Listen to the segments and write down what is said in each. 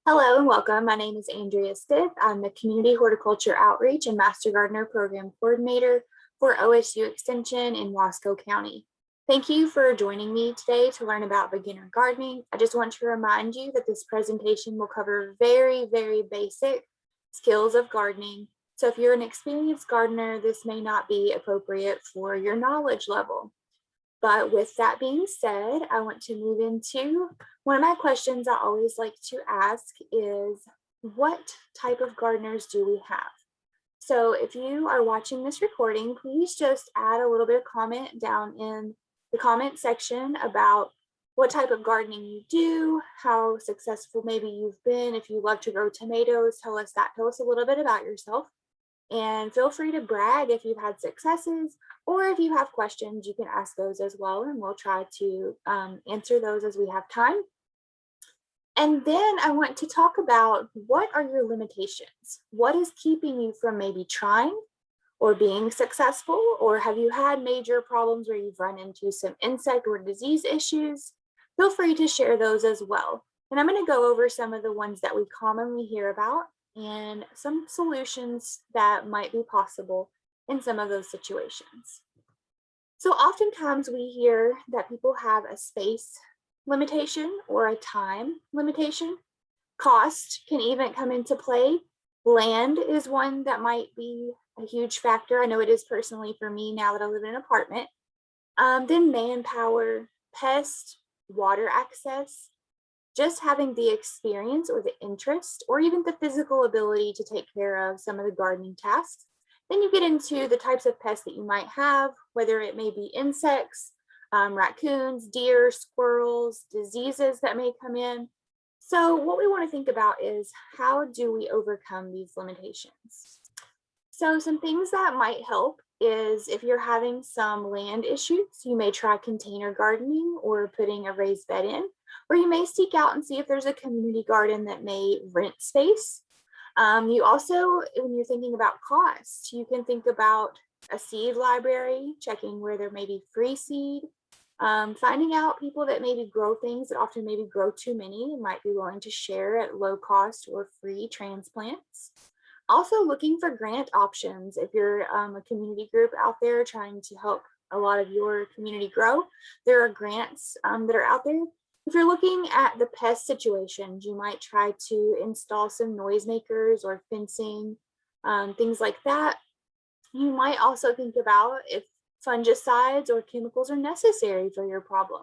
Hello and welcome. My name is Andrea Stith. I'm the Community Horticulture Outreach and Master Gardener Program Coordinator for OSU Extension in Wasco County. Thank you for joining me today to learn about beginner gardening. I just want to remind you that this presentation will cover very basic skills of gardening. So if you're an experienced gardener, this may not be appropriate for your knowledge level. But with that being said, I want to move into one of my questions I always like to ask is, what type of gardeners do we have? So if you are watching this recording, please just add a little bit of comment down in the comment section about what type of gardening you do, how successful maybe you've been. If you love to grow tomatoes, tell us that. Tell us a little bit about yourself. And feel free to brag if you've had successes, or if you have questions, you can ask those as well, and we'll try to answer those as we have time. And then I want to talk about, what are your limitations? What is keeping you from maybe trying or being successful? Or have you had major problems where you've run into some insect or disease issues? Feel free to share those as well. And I'm going to go over some of the ones that we commonly hear about and some solutions that might be possible in some of those situations. So oftentimes we hear that people have a space limitation or a time limitation. Cost can even come into play. Land is one that might be a huge factor. I know it is personally for me now that I live in an apartment. Then manpower, pest, water access, just having the experience or the interest or even the physical ability to take care of some of the gardening tasks. Then you get into the types of pests that you might have, whether it may be insects, raccoons, deer, squirrels, diseases that may come in. So what we want to think about is, how do we overcome these limitations? So some things that might help is, if you're having some land issues, you may try container gardening or putting a raised bed in, or you may seek out and see if there's a community garden that may rent space. You also, when you're thinking about cost, you can think about a seed library, checking where there may be free seed, finding out people that maybe grow things that often maybe grow too many and might be willing to share at low cost or free transplants. Also looking for grant options. If you're a community group out there trying to help a lot of your community grow, there are grants that are out there. If you're looking at the pest situations, you might try to install some noisemakers or fencing, things like that. You might also think about if fungicides or chemicals are necessary for your problem.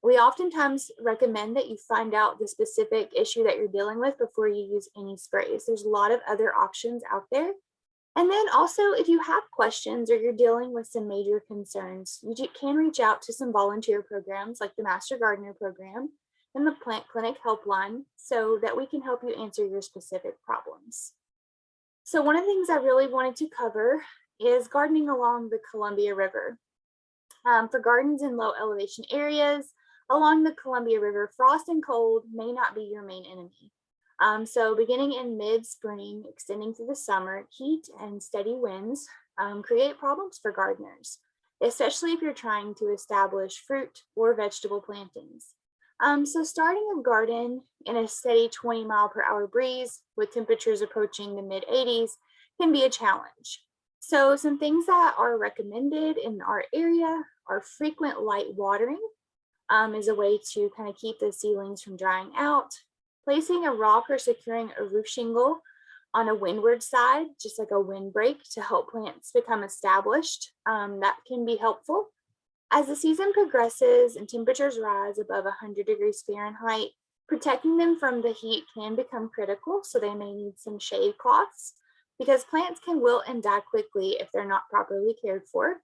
We oftentimes recommend that you find out the specific issue that you're dealing with before you use any sprays. There's a lot of other options out there. And then also, if you have questions or you're dealing with some major concerns, you can reach out to some volunteer programs like the Master Gardener Program and the Plant Clinic Helpline, so that we can help you answer your specific problems. So one of the things I really wanted to cover is gardening along the Columbia River. For gardens in low elevation areas along the Columbia River, frost and cold may not be your main enemy. So beginning in mid-spring, extending through the summer, heat and steady winds create problems for gardeners, especially if you're trying to establish fruit or vegetable plantings. So starting a garden in a steady 20-mile-per-hour breeze with temperatures approaching the mid-80s can be a challenge. So some things that are recommended in our area are frequent light watering is a way to kind of keep the ceilings from drying out. Placing a rock or securing a roof shingle on a windward side, just like a windbreak, to help plants become established, that can be helpful. As the season progresses and temperatures rise above 100 degrees Fahrenheit, protecting them from the heat can become critical, so they may need some shade cloths, because plants can wilt and die quickly if they're not properly cared for.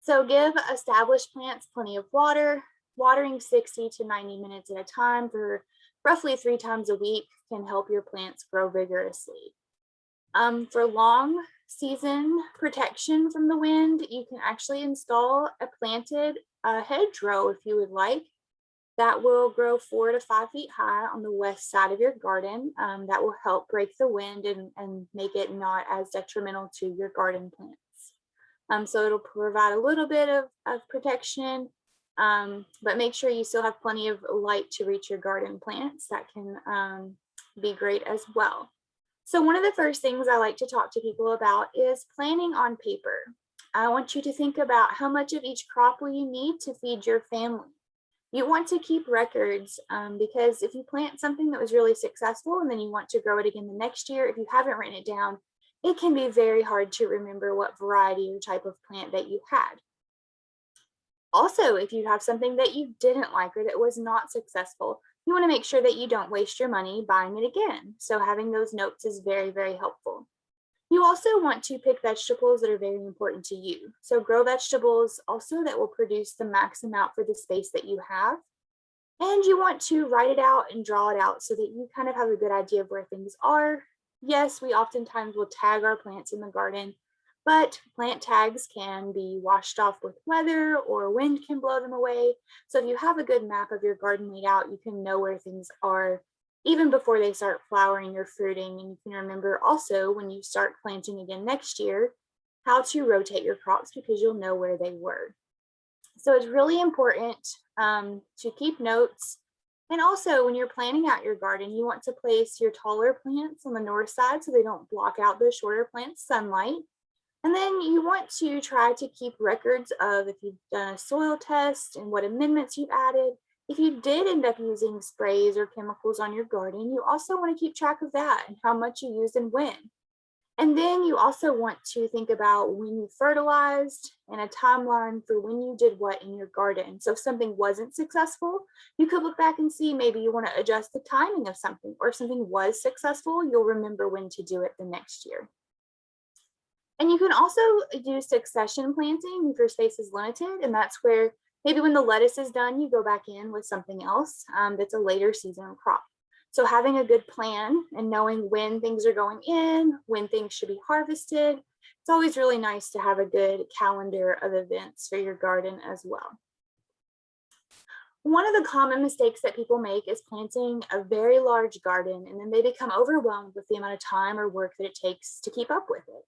So give established plants plenty of water. Watering 60 to 90 minutes at a time for roughly 3 times a week can help your plants grow vigorously. For long season protection from the wind, you can actually install a planted hedgerow, if you would like, that will grow 4 to 5 feet high on the west side of your garden. That will help break the wind and make it not as detrimental to your garden plants. So it'll provide a little bit of protection. But make sure you still have plenty of light to reach your garden plants. That can be great as well. So one of the first things I like to talk to people about is planning on paper. I want you to think about how much of each crop will you need to feed your family. You want to keep records because if you plant something that was really successful and then you want to grow it again the next year, if you haven't written it down, it can be very hard to remember what variety or type of plant that you had. Also, if you have something that you didn't like or that was not successful, you want to make sure that you don't waste your money buying it again. So having those notes is very, very helpful. You also want to pick vegetables that are very important to you. So grow vegetables also that will produce the max amount for the space that you have. And you want to write it out and draw it out so that you kind of have a good idea of where things are. Yes, we oftentimes will tag our plants in the garden, but plant tags can be washed off with weather or wind can blow them away. So if you have a good map of your garden laid out, you can know where things are even before they start flowering or fruiting. And you can remember also when you start planting again next year, how to rotate your crops because you'll know where they were. So it's really important to keep notes. And also when you're planning out your garden, you want to place your taller plants on the north side so they don't block out the shorter plants' sunlight. And then you want to try to keep records of if you've done a soil test and what amendments you've added. If you did end up using sprays or chemicals on your garden, you also want to keep track of that and how much you used and when. And then you also want to think about when you fertilized and a timeline for when you did what in your garden. So if something wasn't successful, you could look back and see maybe you want to adjust the timing of something, or if something was successful, you'll remember when to do it the next year. And you can also do succession planting if your space is limited, and that's where maybe when the lettuce is done, you go back in with something else that's a later season crop. So having a good plan and knowing when things are going in, when things should be harvested, it's always really nice to have a good calendar of events for your garden as well. One of the common mistakes that people make is planting a very large garden and then they become overwhelmed with the amount of time or work that it takes to keep up with it.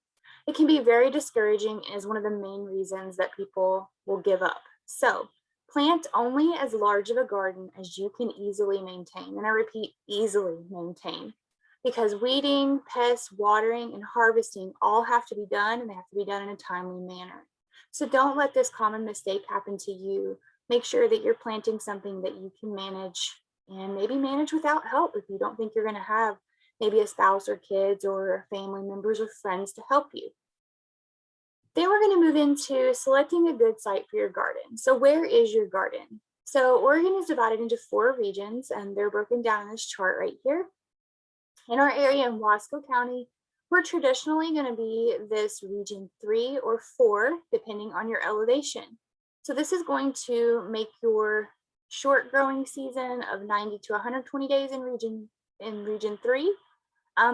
It can be very discouraging and is one of the main reasons that people will give up. So plant only as large of a garden as you can easily maintain. And I repeat, easily maintain, because weeding, pests, watering, and harvesting all have to be done, and they have to be done in a timely manner. So don't let this common mistake happen to you. Make sure that you're planting something that you can manage and maybe manage without help if you don't think you're going to have maybe a spouse or kids or family members or friends to help you. Then we're going to move into selecting a good site for your garden. So where is your garden? So Oregon is divided into 4 regions and they're broken down in this chart right here. In our area in Wasco County, we're traditionally going to be this region 3 or 4, depending on your elevation. So this is going to make your short growing season of 90 to 120 days in region 3.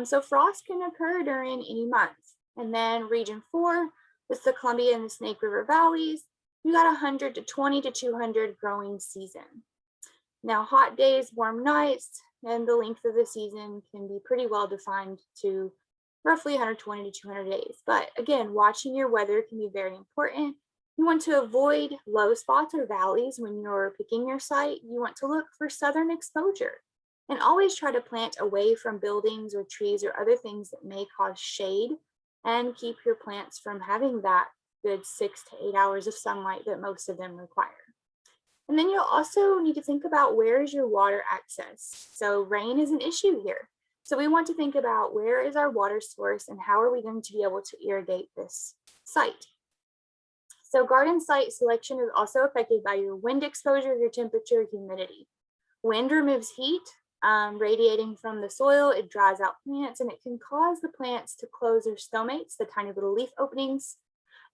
So frost can occur during any month. And then region 4, with the Columbia and the Snake River valleys, you got 120 to 200 growing season. Now, hot days, warm nights, and the length of the season can be pretty well defined to roughly 120 to 200 days. But again, watching your weather can be very important. You want to avoid low spots or valleys when you're picking your site. You want to look for southern exposure and always try to plant away from buildings or trees or other things that may cause shade, and keep your plants from having that good 6 to 8 hours of sunlight that most of them require. And then you'll also need to think about where is your water access. So rain is an issue here. So we want to think about where is our water source and how are we going to be able to irrigate this site. So garden site selection is also affected by your wind exposure, your temperature, humidity. Wind removes heat, radiating from the soil, it dries out plants and it can cause the plants to close their stomates, the tiny little leaf openings,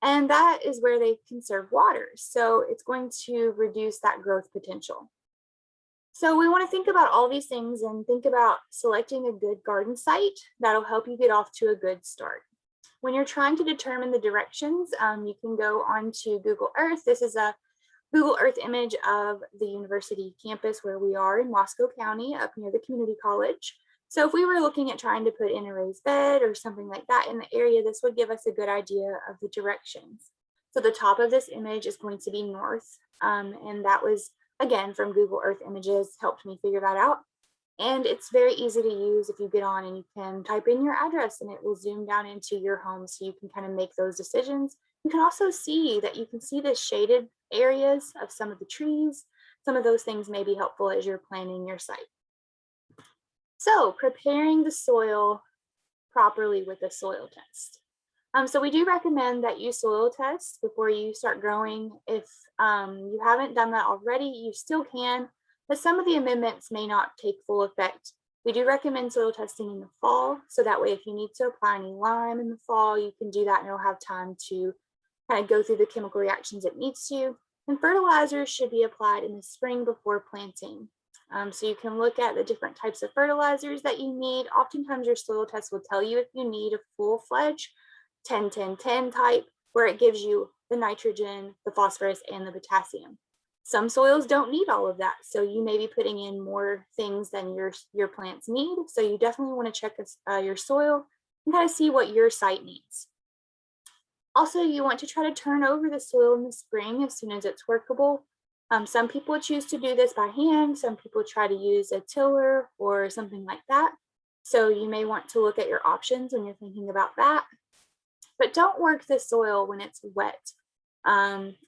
and that is where they conserve water. So it's going to reduce that growth potential. So we want to think about all these things and think about selecting a good garden site that'll help you get off to a good start. When you're trying to determine the directions, you can go onto Google Earth. This is a Google Earth image of the university campus where we are in Wasco County up near the community college. So if we were looking at trying to put in a raised bed or something like that in the area, this would give us a good idea of the directions. So the top of this image is going to be north. And that was, again, from Google Earth Images, helped me figure that out. And it's very easy to use if you get on and you can type in your address and it will zoom down into your home so you can kind of make those decisions. You can also see that you can see the shaded areas of some of the trees. Some of those things may be helpful as you're planning your site. So preparing the soil properly with a soil test. So we do recommend that you soil test before you start growing. If you haven't done that already, you still can, but some of the amendments may not take full effect. We do recommend soil testing in the fall, so that way if you need to apply any lime in the fall, you can do that and you'll have time to kind of go through the chemical reactions it needs to. And fertilizers should be applied in the spring before planting. So you can look at the different types of fertilizers that you need. Oftentimes your soil test will tell you if you need a full-fledged 10-10-10 type, where it gives you the nitrogen, the phosphorus, and the potassium. Some soils don't need all of that, so you may be putting in more things than your plants need. So you definitely want to check your soil and kind of see what your site needs. Also, you want to try to turn over the soil in the spring as soon as it's workable. Some people choose to do this by hand. Some people try to use a tiller or something like that. So you may want to look at your options when you're thinking about that. But don't work the soil when it's wet.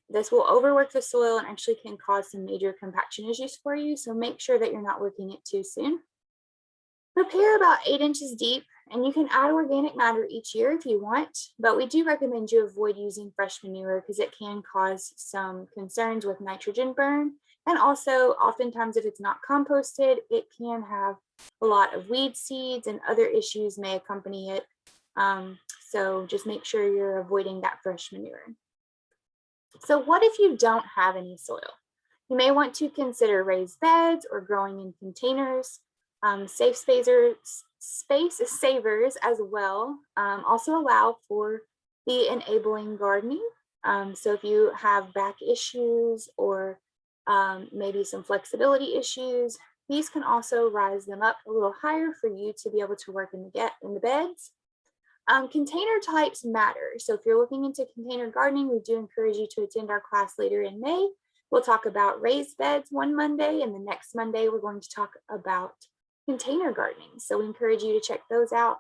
This will overwork the soil and actually can cause some major compaction issues for you. So make sure that you're not working it too soon. Prepare about 8 inches deep, and you can add organic matter each year if you want, but we do recommend you avoid using fresh manure because it can cause some concerns with nitrogen burn. And also, oftentimes, if it's not composted, it can have a lot of weed seeds and other issues may accompany it. So just make sure you're avoiding that fresh manure. So what if you don't have any soil? You may want to consider raised beds or growing in containers. Space savers as well also allow for the enabling gardening. So if you have back issues or maybe some flexibility issues, these can also rise them up a little higher for you to be able to work in the beds. Container types matter. So if you're looking into container gardening, we do encourage you to attend our class later in May. We'll talk about raised beds one Monday, and the next Monday we're going to talk about container gardening. So we encourage you to check those out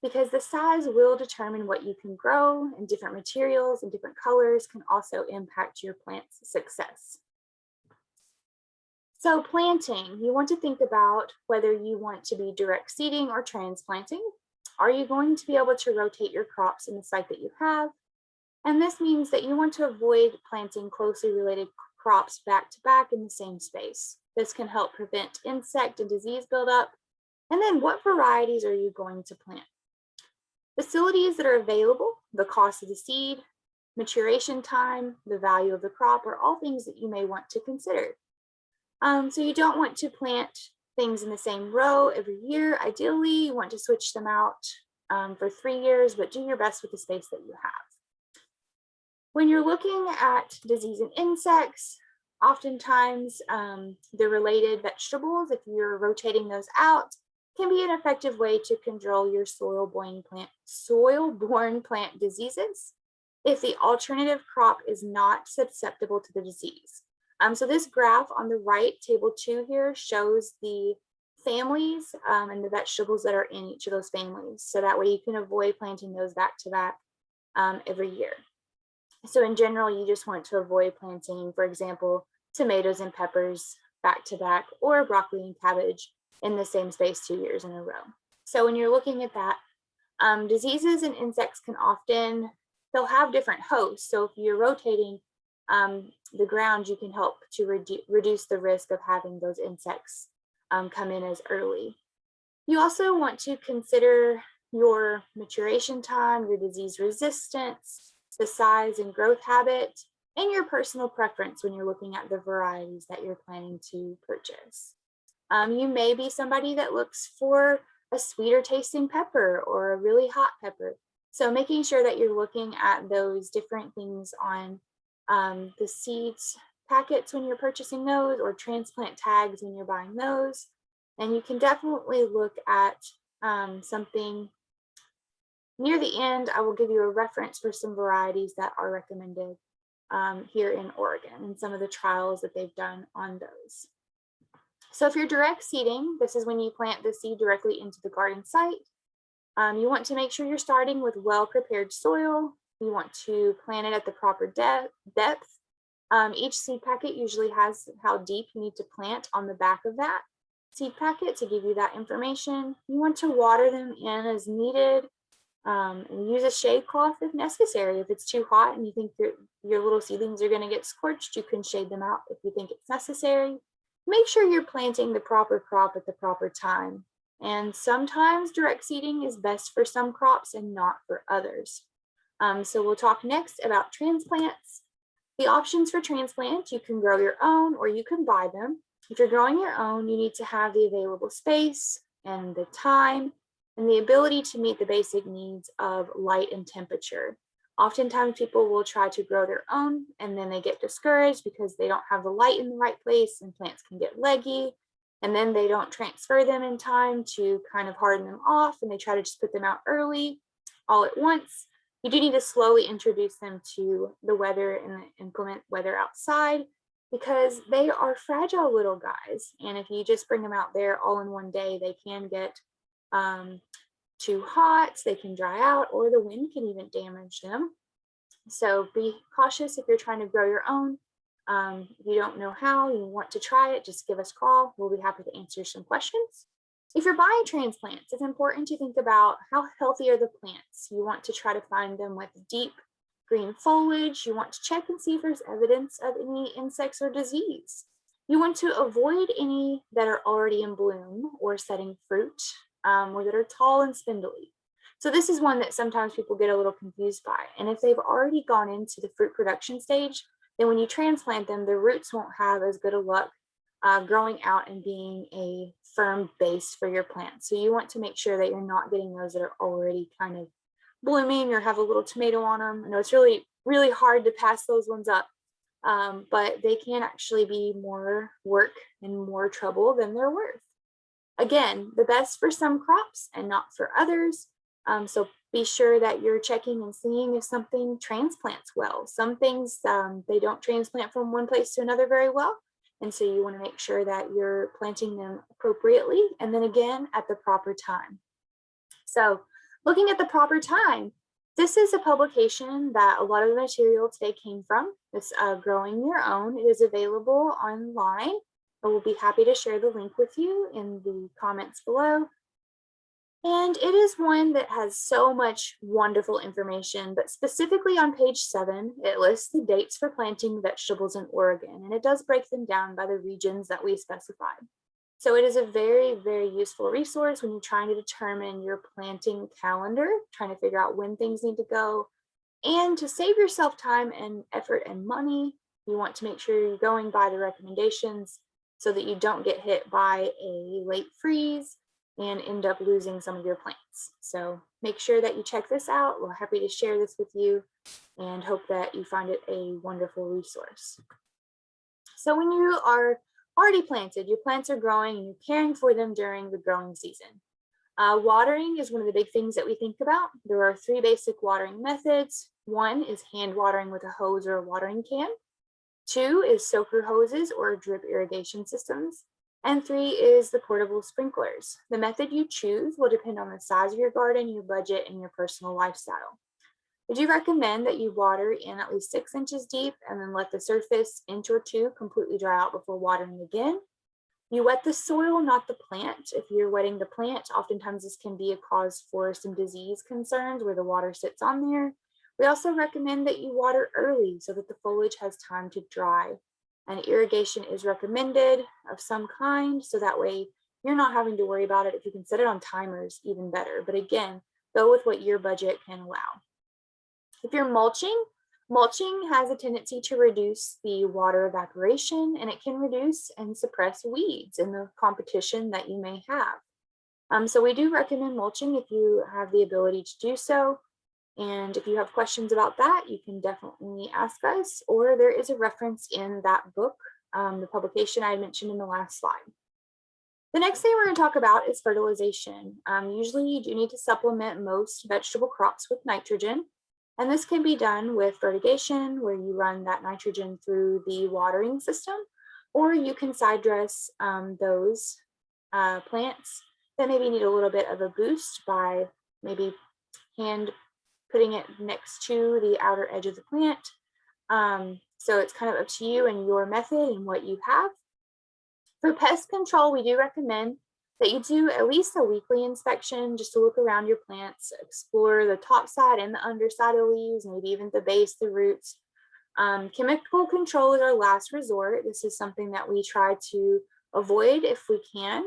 because the size will determine what you can grow, and different materials and different colors can also impact your plant's success. So planting, you want to think about whether you want to be direct seeding or transplanting. Are you going to be able to rotate your crops in the site that you have? And this means that you want to avoid planting closely related crops back to back in the same space. This can help prevent insect and disease buildup. And then what varieties are you going to plant? Facilities that are available, the cost of the seed, maturation time, the value of the crop are all things that you may want to consider. So you don't want to plant things in the same row every year. Ideally, you want to switch them out for 3 years, but do your best with the space that you have. When you're looking at disease and insects, oftentimes the related vegetables, if you're rotating those out, can be an effective way to control your soil-borne plant diseases if the alternative crop is not susceptible to the disease. So this graph on the right, table 2 here, shows the families and the vegetables that are in each of those families. So that way you can avoid planting those back to back every year. So in general, you just want to avoid planting, for example, tomatoes and peppers back to back, or broccoli and cabbage in the same space 2 years in a row. So when you're looking at that, diseases and insects can often, they'll have different hosts. So if you're rotating the ground, you can help to reduce the risk of having those insects come in as early. You also want to consider your maturation time, your disease resistance, the size and growth habit, and your personal preference when you're looking at the varieties that you're planning to purchase. You may be somebody that looks for a sweeter tasting pepper or a really hot pepper. So making sure that you're looking at those different things on the seeds packets when you're purchasing those, or transplant tags when you're buying those. And you can definitely look at something Near the end, I will give you a reference for some varieties that are recommended here in Oregon and some of the trials that they've done on those. So if you're direct seeding, this is when you plant the seed directly into the garden site. You want to make sure you're starting with well-prepared soil. You want to plant it at the proper depth. Each seed packet usually has how deep you need to plant on the back of that seed packet to give you that information. You want to water them in as needed, and use a shade cloth if necessary. If it's too hot and you think your little seedlings are going to get scorched, you can shade them out if you think it's necessary. Make sure you're planting the proper crop at the proper time. And sometimes direct seeding is best for some crops and not for others. So we'll talk next about transplants. The options for transplants, you can grow your own or you can buy them. If you're growing your own, you need to have the available space and the time and the ability to meet the basic needs of light and temperature. Oftentimes people will try to grow their own and then they get discouraged because they don't have the light in the right place and plants can get leggy, and then they don't transfer them in time to kind of harden them off and they try to just put them out early all at once. You do need to slowly introduce them to the weather and the inclement weather outside because they are fragile little guys. And if you just bring them out there all in one day, they can get too hot, they can dry out, or the wind can even damage them. So be cautious if you're trying to grow your own. If you don't know how, you want to try it, just give us a call. We'll be happy to answer some questions. If you're buying transplants, it's important to think about how healthy are the plants. You want to try to find them with deep green foliage. You want to check and see if there's evidence of any insects or disease. You want to avoid any that are already in bloom or setting fruit, or that are tall and spindly. So this is one that sometimes people get a little confused by. And if they've already gone into the fruit production stage, then when you transplant them, the roots won't have as good a luck growing out and being a firm base for your plant. So you want to make sure that you're not getting those that are already kind of blooming or have a little tomato on them. I know it's really, really hard to pass those ones up, but they can actually be more work and more trouble than they're worth. Again, the best for some crops and not for others. So be sure that you're checking and seeing if something transplants well. Some things they don't transplant from one place to another very well. And so you want to make sure that you're planting them appropriately and then again at the proper time. So looking at the proper time, this is a publication that a lot of the material today came from. It's Growing Your Own. It is available online. I will be happy to share the link with you in the comments below. And it is one that has so much wonderful information, but specifically on page 7, it lists the dates for planting vegetables in Oregon, and it does break them down by the regions that we specified. So it is a very, very useful resource when you're trying to determine your planting calendar, trying to figure out when things need to go. And to save yourself time and effort and money, you want to make sure you're going by the recommendations so that you don't get hit by a late freeze and end up losing some of your plants. So make sure that you check this out. We're happy to share this with you and hope that you find it a wonderful resource. So when you are already planted, your plants are growing and you're caring for them during the growing season. Watering is one of the big things that we think about. There are 3 basic watering methods. 1 is hand watering with a hose or a watering can. 2 is soaker hoses or drip irrigation systems. And 3 is the portable sprinklers. The method you choose will depend on the size of your garden, your budget, and your personal lifestyle. I do recommend that you water in at least 6 inches deep and then let the surface inch or 2 completely dry out before watering again. You wet the soil, not the plant. If you're wetting the plant, oftentimes this can be a cause for some disease concerns where the water sits on there. We also recommend that you water early so that the foliage has time to dry. And irrigation is recommended of some kind, so that way you're not having to worry about it. If you can set it on timers, even better. But again, go with what your budget can allow. If you're mulching, mulching has a tendency to reduce the water evaporation, and it can reduce and suppress weeds in the competition that you may have. So we do recommend mulching if you have the ability to do so. And if you have questions about that, you can definitely ask us, or there is a reference in that book, the publication I mentioned in the last slide. The next thing we're going to talk about is fertilization. Usually you do need to supplement most vegetable crops with nitrogen, and this can be done with fertigation, where you run that nitrogen through the watering system, or you can side dress those plants that maybe need a little bit of a boost by maybe hand putting it next to the outer edge of the plant. So it's kind of up to you and your method and what you have. For pest control, we do recommend that you do at least a weekly inspection just to look around your plants, explore the top side and the underside of the leaves, maybe even the base, the roots. Chemical control is our last resort. This is something that we try to avoid if we can.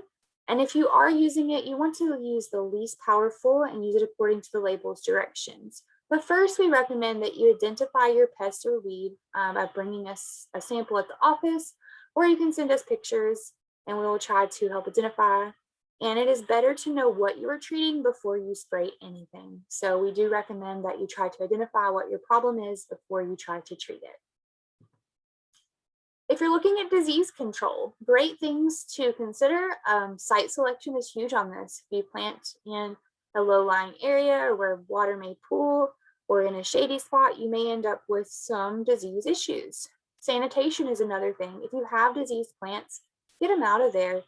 And if you are using it, you want to use the least powerful and use it according to the label's directions. But first, we recommend that you identify your pest or weed by bringing us a sample at the office, or you can send us pictures and we will try to help identify. And it is better to know what you are treating before you spray anything. So we do recommend that you try to identify what your problem is before you try to treat it. If you're looking at disease control, great things to consider. Site selection is huge on this. If you plant in a low-lying area or where water may pool or in a shady spot, you may end up with some disease issues. Sanitation is another thing. If you have diseased plants, get them out of there.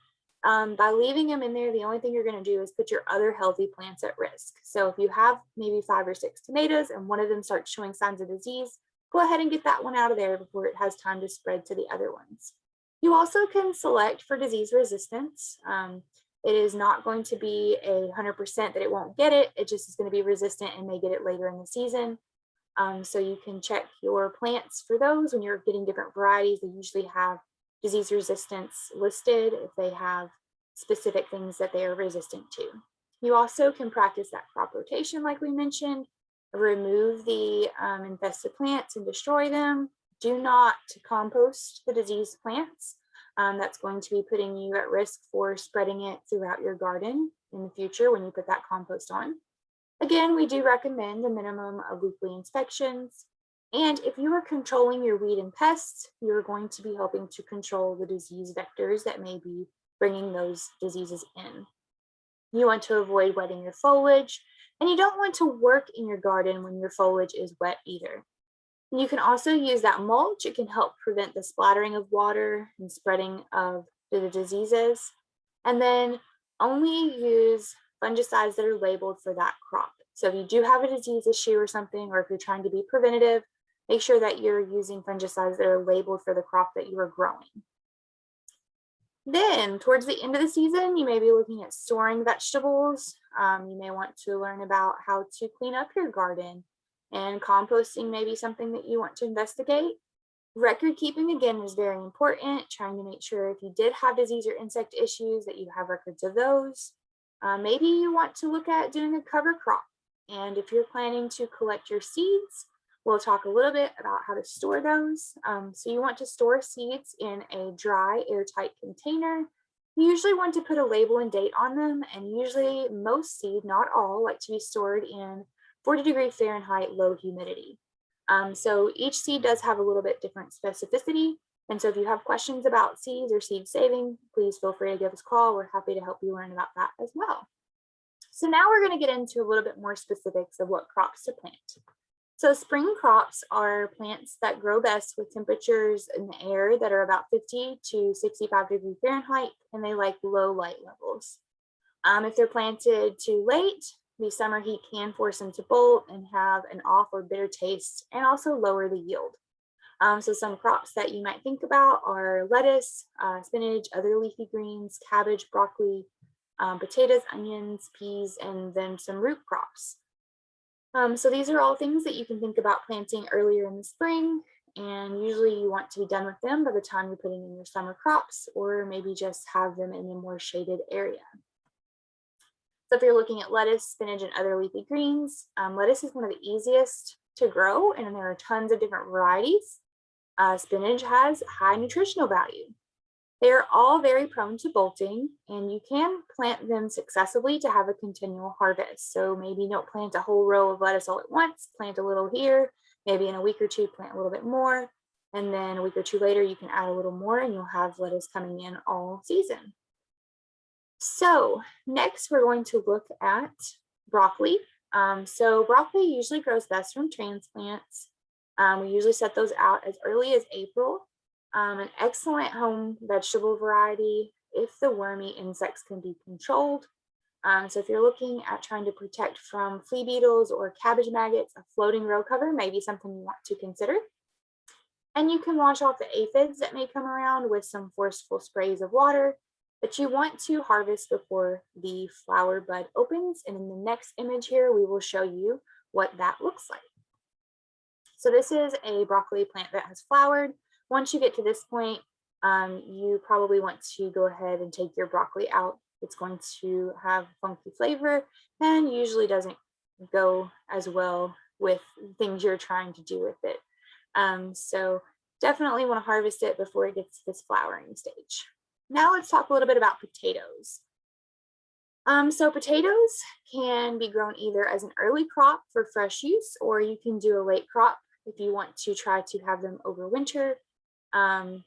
By leaving them in there, the only thing you're going to do is put your other healthy plants at risk. So if you have maybe 5 or 6 tomatoes and one of them starts showing signs of disease, go ahead and get that one out of there before it has time to spread to the other ones. You also can select for disease resistance. It is not going to be 100% that it won't get it. It just is going to be resistant and may get it later in the season. So you can check your plants for those when you're getting different varieties. They usually have disease resistance listed if they have specific things that they are resistant to. You also can practice that crop rotation like we mentioned. Remove the infested plants and destroy them. Do not compost the diseased plants. That's going to be putting you at risk for spreading it throughout your garden in the future when you put that compost on. Again, we do recommend a minimum of weekly inspections. And if you are controlling your weed and pests, you're going to be helping to control the disease vectors that may be bringing those diseases in. You want to avoid wetting your foliage, and you don't want to work in your garden when your foliage is wet either. You can also use that mulch. It can help prevent the splattering of water and spreading of the diseases. And then only use fungicides that are labeled for that crop. So if you do have a disease issue or something, or if you're trying to be preventative, make sure that you're using fungicides that are labeled for the crop that you are growing. Then towards the end of the season, you may be looking at storing vegetables. You may want to learn about how to clean up your garden, and composting may be something that you want to investigate. Record keeping, again, is very important, trying to make sure if you did have disease or insect issues that you have records of those. Maybe you want to look at doing a cover crop. And if you're planning to collect your seeds, we'll talk a little bit about how to store those. So you want to store seeds in a dry, airtight container. You usually want to put a label and date on them, and usually most seed, not all, like to be stored in 40°F low humidity. So each seed does have a little bit different specificity. And so if you have questions about seeds or seed saving, please feel free to give us a call. We're happy to help you learn about that as well. So now we're going to get into a little bit more specifics of what crops to plant. So spring crops are plants that grow best with temperatures in the air that are about 50 to 65°F, and they like low light levels. If they're planted too late, the summer heat can force them to bolt and have an off or bitter taste, and also lower the yield. So some crops that you might think about are lettuce, spinach, other leafy greens, cabbage, broccoli, potatoes, onions, peas, and then some root crops. So these are all things that you can think about planting earlier in the spring, and usually you want to be done with them by the time you're putting in your summer crops, or maybe just have them in a more shaded area. So if you're looking at lettuce, spinach, and other leafy greens, lettuce is one of the easiest to grow, and there are tons of different varieties. Spinach has high nutritional value. They're all very prone to bolting, and you can plant them successively to have a continual harvest. So maybe don't plant a whole row of lettuce all at once, plant a little here, maybe in a week or two, plant a little bit more, and then a week or two later, you can add a little more and you'll have lettuce coming in all season. So next we're going to look at broccoli. So broccoli usually grows best from transplants. We usually set those out as early as April. An excellent home vegetable variety if the wormy insects can be controlled. So if you're looking at trying to protect from flea beetles or cabbage maggots, a floating row cover may be something you want to consider. And you can wash off the aphids that may come around with some forceful sprays of water, but you want to harvest before the flower bud opens. And in the next image here, we will show you what that looks like. So this is a broccoli plant that has flowered. Once you get to this point, you probably want to go ahead and take your broccoli out. It's going to have funky flavor and usually doesn't go as well with things you're trying to do with it. So definitely want to harvest it before it gets to this flowering stage. Now let's talk a little bit about potatoes. So potatoes can be grown either as an early crop for fresh use, or you can do a late crop if you want to try to have them over winter and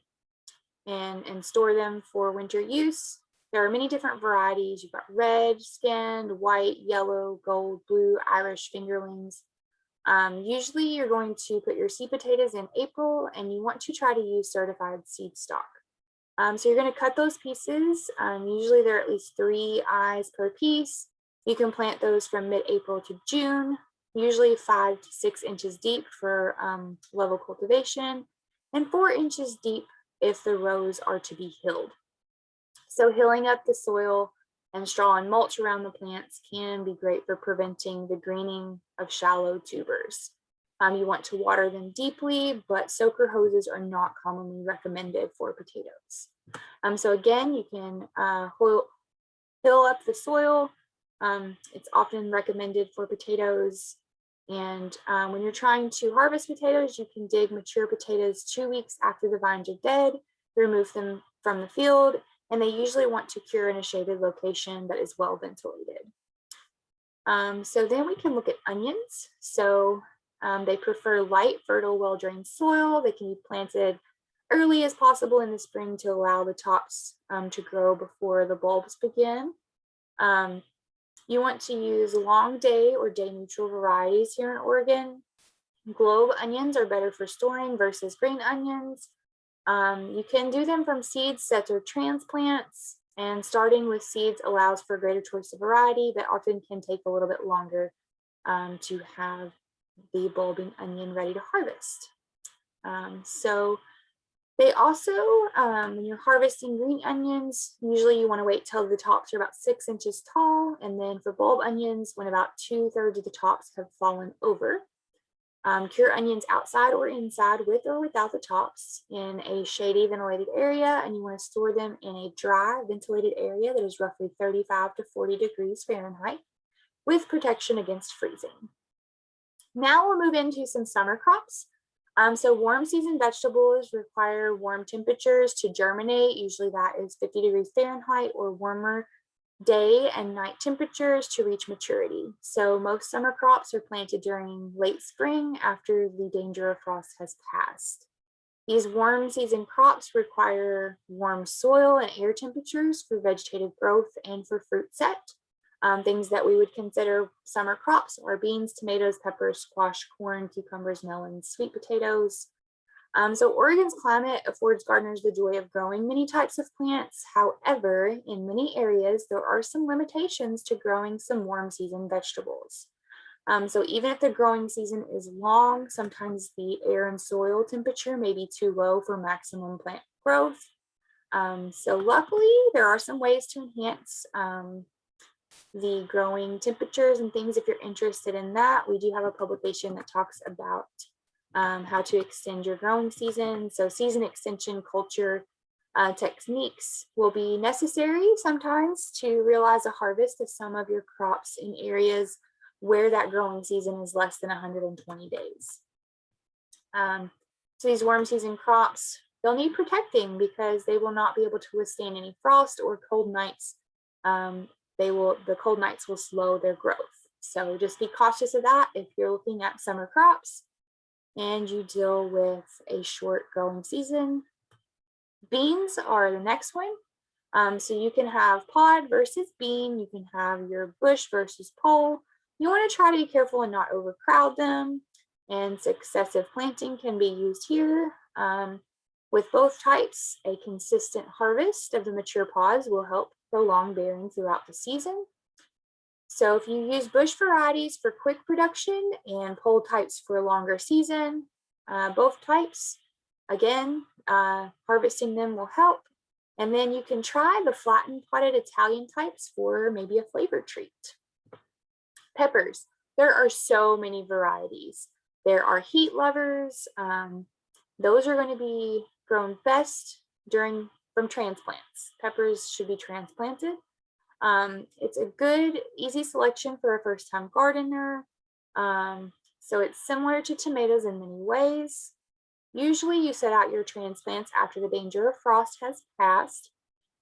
store them for winter use. There are many different varieties. You've got red, skinned, white, yellow, gold, blue, Irish fingerlings. Usually you're going to put your seed potatoes in April, and you want to try to use certified seed stock. So you're going to cut those pieces. Usually they're at least 3 eyes per piece. You can plant those from mid-April to June, usually 5 to 6 inches deep for level cultivation, and 4 inches deep if the rows are to be hilled. So hilling up the soil and straw and mulch around the plants can be great for preventing the greening of shallow tubers. You want to water them deeply, but soaker hoses are not commonly recommended for potatoes. So again, you can hill up the soil. It's often recommended for potatoes. And when you're trying to harvest potatoes, you can dig mature potatoes 2 weeks after the vines are dead, remove them from the field, and they usually want to cure in a shaded location that is well ventilated. So then we can look at onions. So they prefer light, fertile, well-drained soil. They can be planted early as possible in the spring to allow the tops to grow before the bulbs begin. You want to use long day or day neutral varieties here in Oregon. Globe onions are better for storing versus green onions. You can do them from seed sets or transplants, and starting with seeds allows for greater choice of variety, but often can take a little bit longer to have the bulbing onion ready to harvest. So they also, when you're harvesting green onions, usually you want to wait till the tops are about 6 inches tall, and then for bulb onions, when about 2/3 of the tops have fallen over. Cure onions outside or inside with or without the tops in a shady ventilated area, and you want to store them in a dry ventilated area that is roughly 35 to 40 degrees Fahrenheit with protection against freezing. Now we'll move into some summer crops. So warm season vegetables require warm temperatures to germinate. Usually that is 50 degrees Fahrenheit or warmer day and night temperatures to reach maturity. So most summer crops are planted during late spring after the danger of frost has passed. These warm season crops require warm soil and air temperatures for vegetative growth and for fruit set. Things that we would consider summer crops are beans, tomatoes, peppers, squash, corn, cucumbers, melons, sweet potatoes. So Oregon's climate affords gardeners the joy of growing many types of plants. However, in many areas, there are some limitations to growing some warm season vegetables. So even if the growing season is long, sometimes the air and soil temperature may be too low for maximum plant growth. So luckily, there are some ways to enhance the growing temperatures and things. If you're interested in that, we do have a publication that talks about how to extend your growing season. So season extension culture techniques will be necessary sometimes to realize a harvest of some of your crops in areas where that growing season is less than 120 days. So these warm season crops, they'll need protecting because they will not be able to withstand any frost or cold nights. The cold nights will slow their growth. So just be cautious of that if you're looking at summer crops and you deal with a short growing season. Beans are the next one. So you can have pod versus bean, you can have your bush versus pole. You want to try to be careful and not overcrowd them, and successive planting can be used here. With both types, a consistent harvest of the mature pods will help prolong bearing throughout the season. So if you use bush varieties for quick production and pole types for a longer season, both types, again, harvesting them will help. And then you can try the flattened potted Italian types for maybe a flavor treat. Peppers, there are so many varieties. There are heat lovers. Those are going to be grown best from transplants. Peppers should be transplanted. It's a good, easy selection for a first-time gardener. So it's similar to tomatoes in many ways. Usually you set out your transplants after the danger of frost has passed.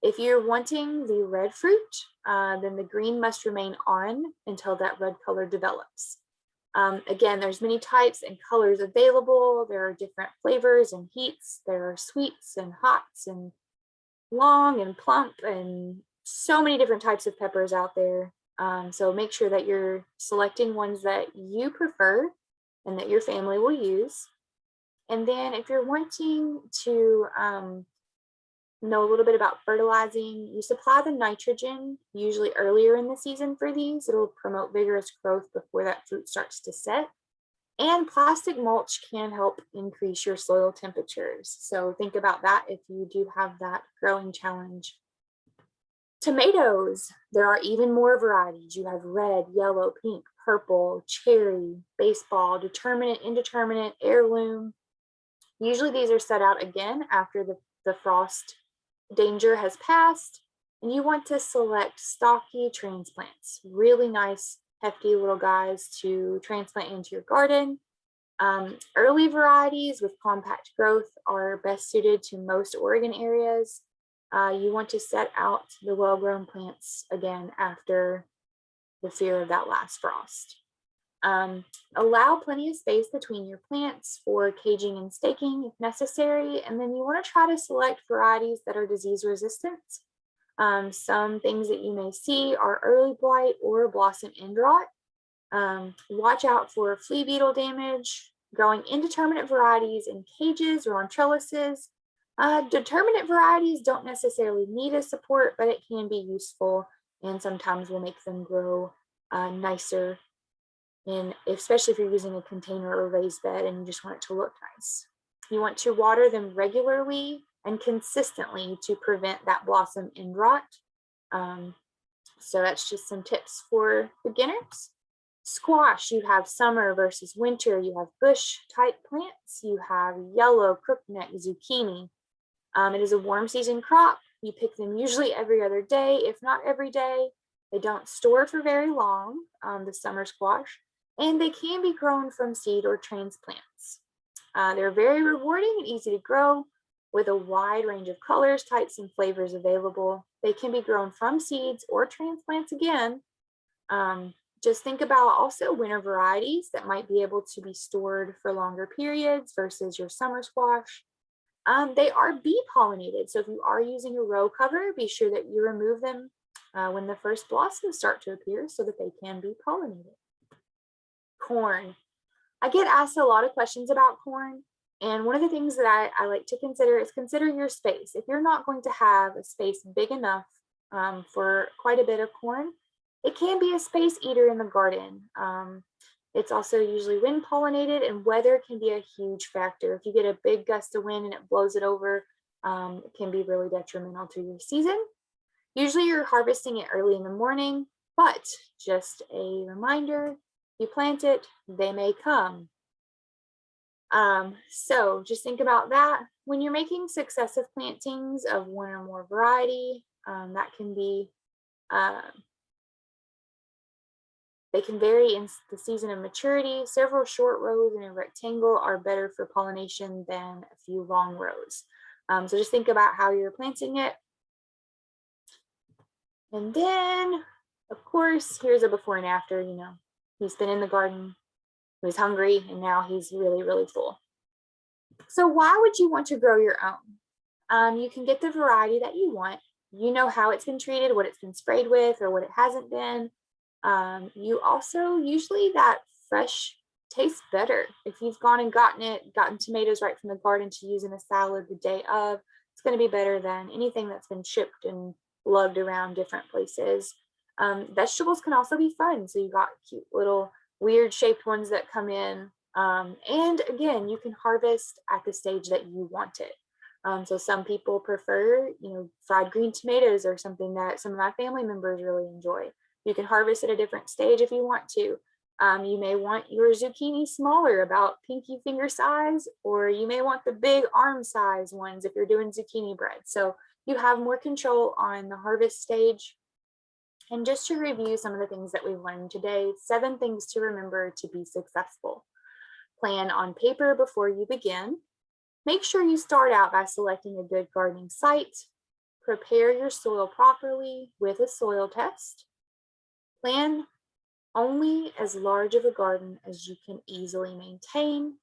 If you're wanting the red fruit, then the green must remain on until that red color develops. Again, there's many types and colors available. There are different flavors and heats. There are sweets and hots and long and plump and so many different types of peppers out there. So make sure that you're selecting ones that you prefer and that your family will use. And then if you're wanting to know a little bit about fertilizing, you supply the nitrogen usually earlier in the season for these. It'll promote vigorous growth before that fruit starts to set. And plastic mulch can help increase your soil temperatures. So think about that if you do have that growing challenge. Tomatoes, there are even more varieties. You have red, yellow, pink, purple, cherry, baseball, determinate, indeterminate, heirloom. Usually these are set out again after the frost danger has passed, and you want to select stocky transplants, really nice, hefty little guys to transplant into your garden. Early varieties with compact growth are best suited to most Oregon areas. You want to set out the well-grown plants again after the fear of that last frost. Allow plenty of space between your plants for caging and staking if necessary, and then you want to try to select varieties that are disease resistant. Some things that you may see are early blight or blossom end rot. Watch out for flea beetle damage. Growing indeterminate varieties in cages or on trellises. Determinate varieties don't necessarily need a support, but it can be useful and sometimes will make them grow nicer, and especially if you're using a container or raised bed and you just want it to look nice. You want to water them regularly and consistently to prevent that blossom end rot. So that's just some tips for beginners. Squash, you have summer versus winter. You have bush type plants. You have yellow crookneck zucchini. It is a warm season crop. You pick them usually every other day, if not every day. They don't store for very long, the summer squash, and they can be grown from seed or transplants. They're very rewarding and easy to grow with a wide range of colors, types, and flavors available. They can be grown from seeds or transplants again. Just think about also winter varieties that might be able to be stored for longer periods versus your summer squash. They are bee pollinated. So if you are using a row cover, be sure that you remove them when the first blossoms start to appear so that they can be pollinated. Corn. I get asked a lot of questions about corn. And one of the things that I like to consider is consider your space. If you're not going to have a space big enough for quite a bit of corn, it can be a space eater in the garden. It's also usually wind pollinated, and weather can be a huge factor. If you get a big gust of wind and it blows it over, it can be really detrimental to your season. Usually you're harvesting it early in the morning, but just a reminder, you plant it, they may come. So just think about that. When you're making successive plantings of one or more variety, that can be they can vary in the season of maturity. Several short rows in a rectangle are better for pollination than a few long rows. So just think about how you're planting it. And then, of course, here's a before and after. You know, he's been in the garden, he was hungry, and now he's really, really full. So why would you want to grow your own? You can get the variety that you want you know how it's been treated, what it's been sprayed with, or what it hasn't been. You also usually that fresh tastes better. If you've gone and gotten tomatoes right from the garden to use in a salad the day of, it's going to be better than anything that's been shipped and lugged around different places. Vegetables can also be fun. So you got cute little weird shaped ones that come in. And again, you can harvest at the stage that you want it. So some people prefer, fried green tomatoes or something that some of my family members really enjoy. You can harvest at a different stage if you want to. You may want your zucchini smaller, about pinky finger size, or you may want the big arm size ones if you're doing zucchini bread. So you have more control on the harvest stage. And just to review some of the things that we've learned today, 7 things to remember to be successful. Plan on paper before you begin. Make sure you start out by selecting a good gardening site. Prepare your soil properly with a soil test. Plan only as large of a garden as you can easily maintain.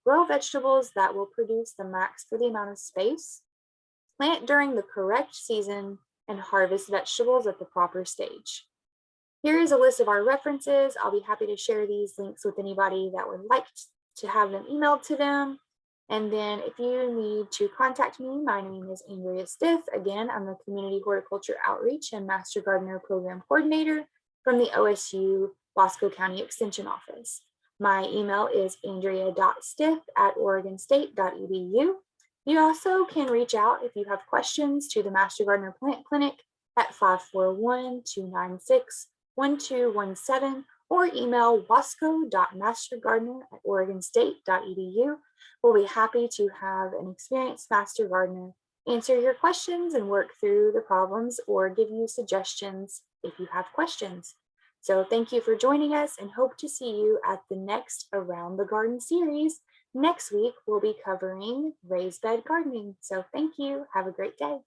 Grow vegetables that will produce the max for the amount of space. Plant during the correct season and harvest vegetables at the proper stage. Here is a list of our references. I'll be happy to share these links with anybody that would like to have them emailed to them. And then if you need to contact me, my name is Andrea Stith. Again, I'm the Community Horticulture Outreach and Master Gardener Program Coordinator from the OSU Wasco County Extension Office. My email is andrea.stith@oregonstate.edu. You also can reach out if you have questions to the Master Gardener Plant Clinic at 541-296-1217 or email wasco.mastergardener@oregonstate.edu. We'll be happy to have an experienced master gardener answer your questions and work through the problems or give you suggestions if you have questions. So thank you for joining us and hope to see you at the next Around the Garden series. Next week, we'll be covering raised bed gardening. So thank you. Have a great day.